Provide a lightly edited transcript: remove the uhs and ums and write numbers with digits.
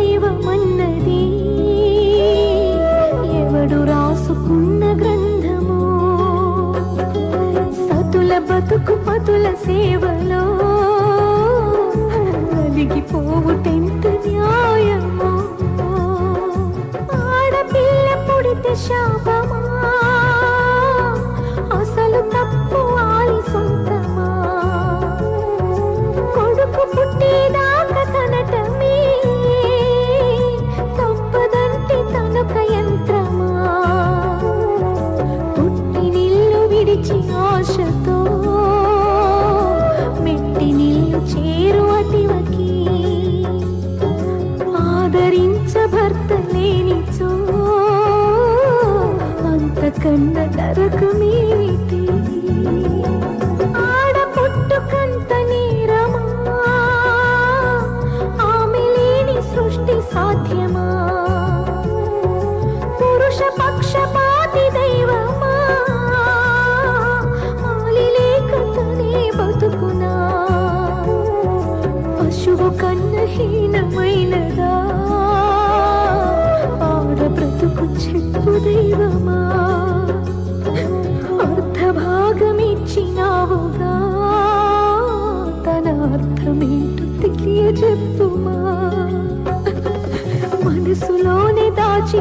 దైవమన్నది ఎవడు రాసుకున్న గ్రంథమో. సతుల బతుకు పతుల సేవలో కలిగిపోవుటెంత న్యాయమో. ఆడపిల్ల పుడితే శాపమా, అసలు తప్పు ఆలి సొంతమా. కొడుకు పుట్టేదాకా తనటమే తప్పదంటే తనొక యంత్రమా. పుట్టినిల్లు విడిచి ఆశతో మెట్టి నిల్లు చేరు అతివకి. ఆదరించ భర్త లేనిచో అంతకన్నా నరకమేమిటి. ఆడ పుట్టుకంత నేరమా, ఆమె లేని సృష్టి సాధ్యమా. పురుష పక్షపాతి దైవమా, ఆలి లేక తనే బతుకునా. పశువు కన్న హీనమైనదా ఆడ బ్రతుకు చెప్పు దైవమా. అర్ధభాగమిచ్చినావుగా తన అర్థమేంటో తెలియజెప్పుమా. మనసులోనే దాచి